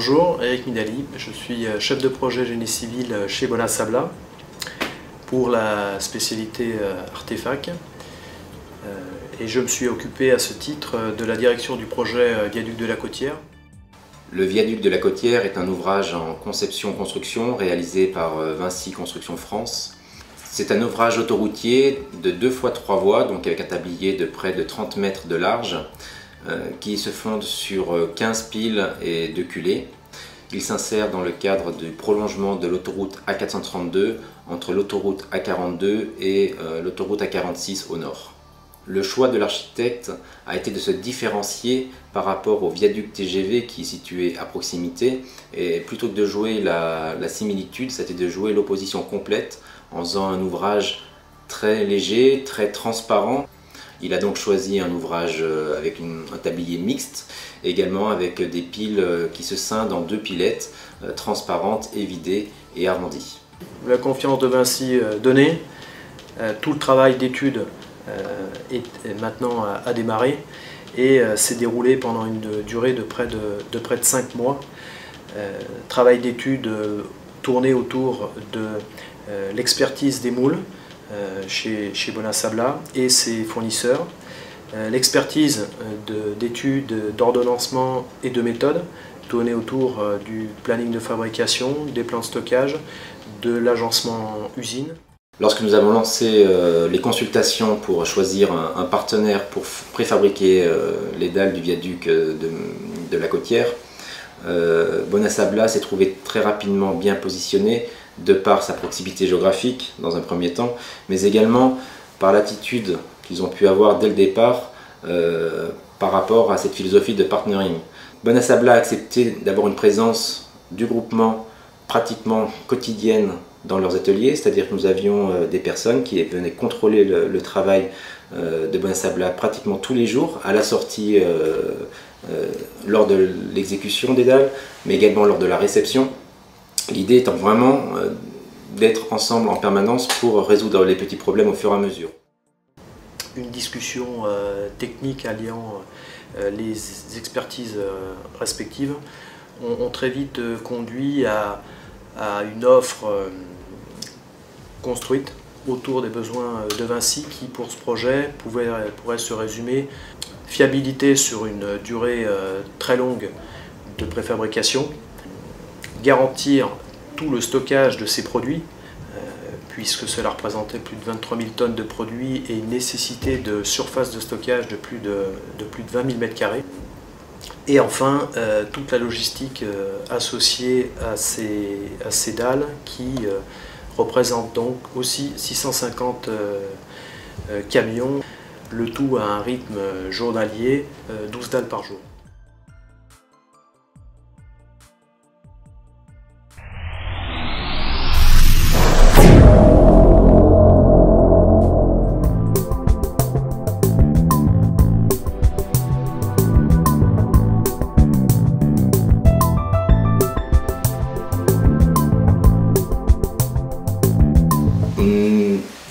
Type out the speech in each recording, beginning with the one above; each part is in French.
Bonjour, Eric Midali, je suis chef de projet génie civil chez Bonasabla pour la spécialité Artefac et je me suis occupé à ce titre de la direction du projet Viaduc de la Côtière. Le Viaduc de la Côtière est un ouvrage en conception-construction réalisé par Vinci Construction France. C'est un ouvrage autoroutier de 2 fois 3 voies, donc avec un tablier de près de 30 mètres de large, qui se fonde sur 15 piles et 2 culées. Il s'insère dans le cadre du prolongement de l'autoroute A432 entre l'autoroute A42 et l'autoroute A46 au nord. Le choix de l'architecte a été de se différencier par rapport au viaduc TGV qui est situé à proximité, et plutôt que de jouer la similitude, c'était de jouer l'opposition complète en faisant un ouvrage très léger, très transparent. Il a donc choisi un ouvrage avec un tablier mixte, également avec des piles qui se scindent en 2 pilettes transparentes, évidées et arrondies. La confiance de Vinci donnée, tout le travail d'étude est maintenant à démarrer et s'est déroulé pendant une durée de près de 5 mois. Travail d'étude tourné autour de l'expertise des moules chez Bonasabla et ses fournisseurs, l'expertise d'études, d'ordonnancement et de méthode tournée autour du planning de fabrication, des plans de stockage, de l'agencement usine. Lorsque nous avons lancé les consultations pour choisir un partenaire pour préfabriquer les dalles du viaduc de la Côtière, Bonasabla s'est trouvé très rapidement bien positionné de par sa proximité géographique dans un premier temps, mais également par l'attitude qu'ils ont pu avoir dès le départ par rapport à cette philosophie de partnering. Bonasabla a accepté d'avoir une présence du groupement pratiquement quotidienne dans leurs ateliers, c'est-à-dire que nous avions des personnes qui venaient contrôler le travail de Bonasabla pratiquement tous les jours, à la sortie lors de l'exécution des dalles, mais également lors de la réception. L'idée étant vraiment d'être ensemble en permanence pour résoudre les petits problèmes au fur et à mesure. Une discussion technique alliant les expertises respectives ont très vite conduit à une offre construite autour des besoins de Vinci qui, pour ce projet, pourrait se résumer fiabilité sur une durée très longue de préfabrication, garantir tout le stockage de ces produits, puisque cela représentait plus de 23 000 tonnes de produits et une nécessité de surface de stockage de plus de 20 000 m². Et enfin, toute la logistique associée à ces dalles qui représentent donc aussi 650 camions, le tout à un rythme journalier, 12 dalles par jour.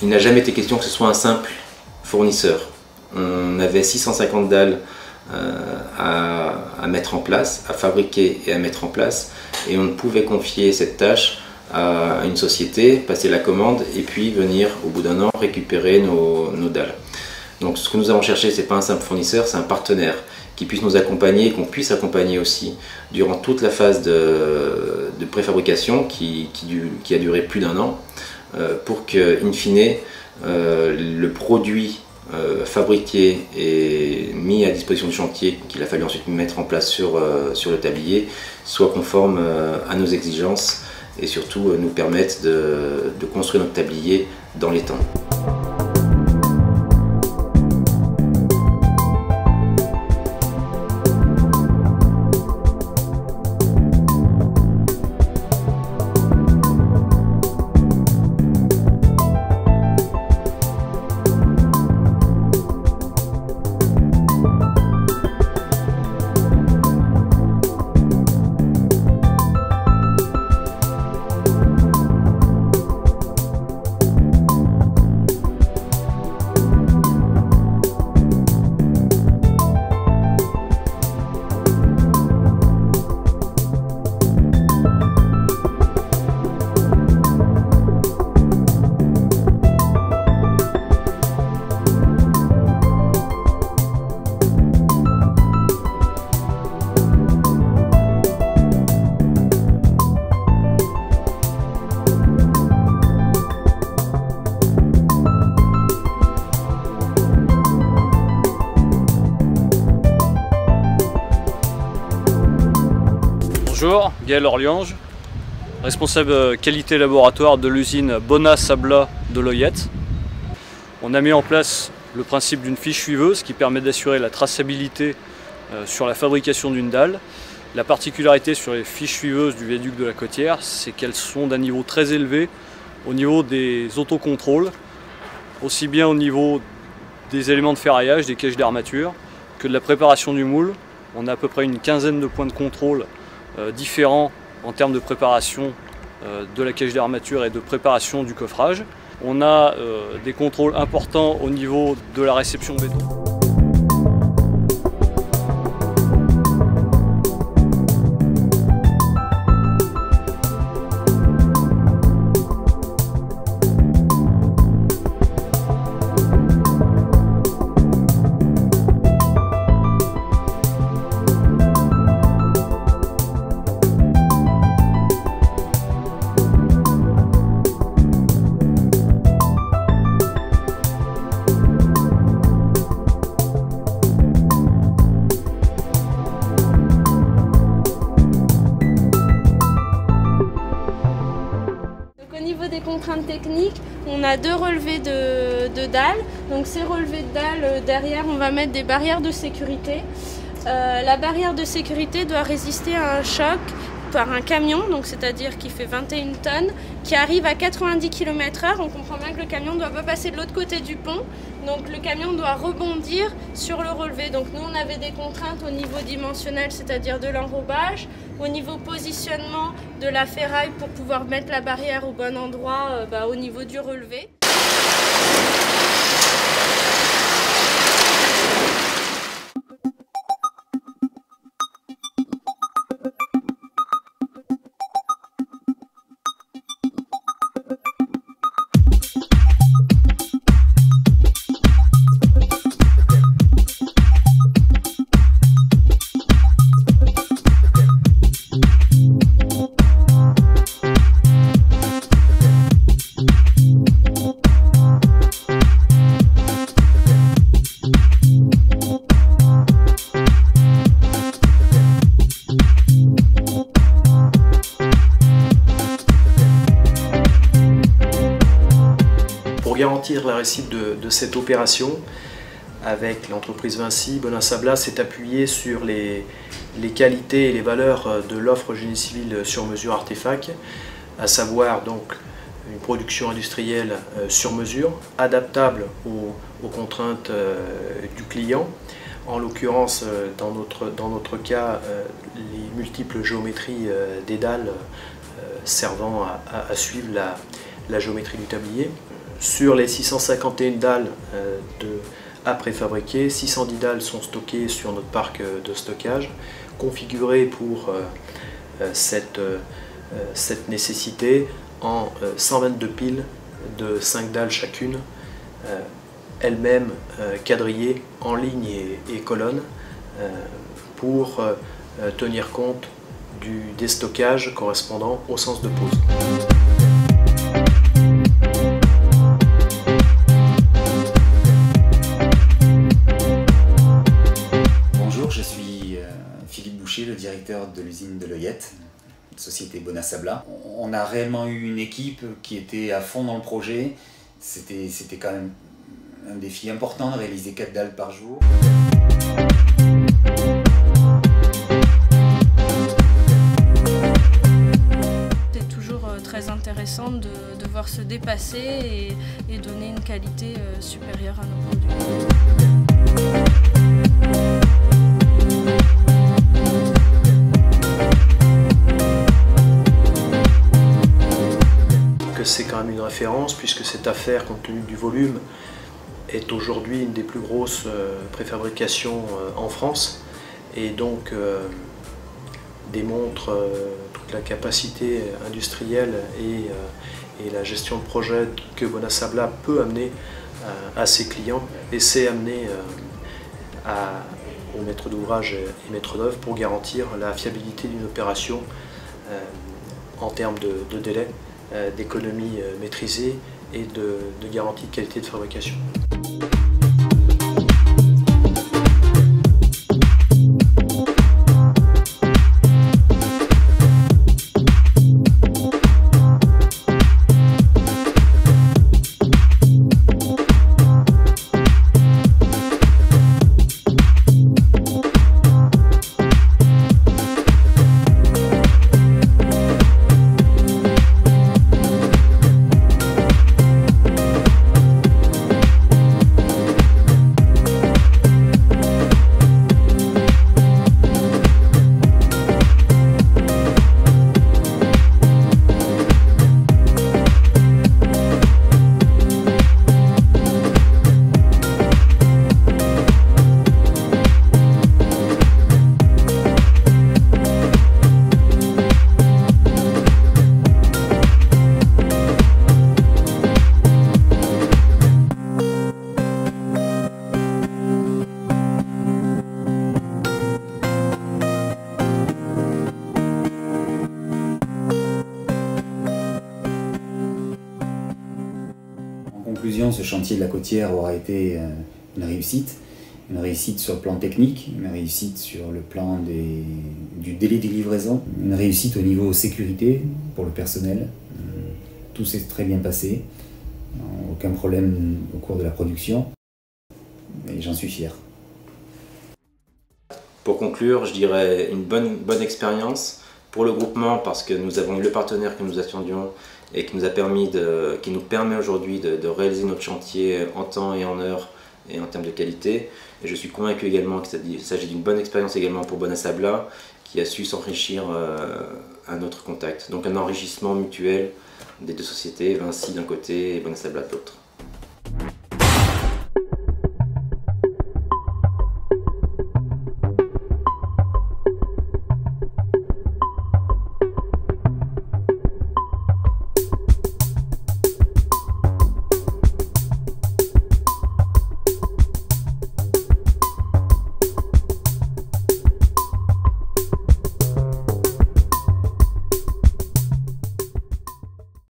Il n'a jamais été question que ce soit un simple fournisseur. On avait 650 dalles à mettre en place, à fabriquer et à mettre en place, et on ne pouvait confier cette tâche à une société, passer la commande et puis venir au bout d'un an récupérer nos dalles. Donc ce que nous avons cherché, ce n'est pas un simple fournisseur, c'est un partenaire qui puisse nous accompagner et qu'on puisse accompagner aussi durant toute la phase de préfabrication qui a duré plus d'1 an, pour que, in fine, le produit fabriqué et mis à disposition du chantier qu'il a fallu ensuite mettre en place sur le tablier soit conforme à nos exigences et surtout nous permette de construire notre tablier dans les temps. Bonjour, Gaël Orliange, responsable qualité laboratoire de l'usine Bona Sabla de l'Oyette. On a mis en place le principe d'une fiche suiveuse qui permet d'assurer la traçabilité sur la fabrication d'une dalle. La particularité sur les fiches suiveuses du viaduc de la Côtière, c'est qu'elles sont d'un niveau très élevé au niveau des autocontrôles, aussi bien au niveau des éléments de ferraillage, des caches d'armature, que de la préparation du moule. On a à peu près une quinzaine de points de contrôle différents en termes de préparation de la cache d'armature et de préparation du coffrage. On a des contrôles importants au niveau de la réception béton. Des contraintes techniques, on a 2 relevés de dalles. Donc ces relevés de dalles, derrière on va mettre des barrières de sécurité. La barrière de sécurité doit résister à un choc par un camion, donc c'est-à-dire qui fait 21 tonnes, qui arrive à 90 km/h. On comprend bien que le camion ne doit pas passer de l'autre côté du pont, donc le camion doit rebondir sur le relevé. Donc nous on avait des contraintes au niveau dimensionnel, c'est-à-dire de l'enrobage, au niveau positionnement de la ferraille pour pouvoir mettre la barrière au bon endroit au niveau du relevé. Pour garantir la réussite de cette opération, avec l'entreprise Vinci, Bona Sabla s'est appuyé sur les qualités et les valeurs de l'offre génie civil sur mesure Artefac, à savoir donc une production industrielle sur mesure, adaptable aux contraintes du client. En l'occurrence, dans notre cas, les multiples géométries des dalles servant à suivre la géométrie du tablier. Sur les 651 dalles à préfabriquer, 610 dalles sont stockées sur notre parc de stockage, configurées pour cette nécessité en 122 piles de 5 dalles chacune, elles-mêmes quadrillées en lignes et colonnes pour tenir compte du déstockage correspondant au sens de pose. Philippe Boucher, le directeur de l'usine de l'Oyette, société Bona Sabla. On a réellement eu une équipe qui était à fond dans le projet. C'était quand même un défi important de réaliser 4 dalles par jour. C'est toujours très intéressant de devoir se dépasser et donner une qualité supérieure à nos produits. C'est quand même une référence puisque cette affaire, compte tenu du volume, est aujourd'hui une des plus grosses préfabrications en France et donc démontre toute la capacité industrielle et la gestion de projet que Bona Sabla peut amener à ses clients et sait amener aux maîtres d'ouvrage et maîtres d'œuvre pour garantir la fiabilité d'une opération en termes de délai, d'économie maîtrisée et de garantie de qualité de fabrication. conclusion, ce chantier de la côtière aura été une réussite sur le plan technique, une réussite sur le plan du délai de livraison, une réussite au niveau sécurité pour le personnel. Tout s'est très bien passé, aucun problème au cours de la production, et j'en suis fier. Pour conclure, je dirais une bonne expérience pour le groupement parce que nous avons eu le partenaire que nous attendions et qui nous permet aujourd'hui de réaliser notre chantier en temps et en heure et en termes de qualité. Et je suis convaincu également qu'il s'agit d'une bonne expérience également pour Bonasabla qui a su s'enrichir à notre contact. Donc un enrichissement mutuel des deux sociétés, Vinci d'un côté et Bonasabla de l'autre.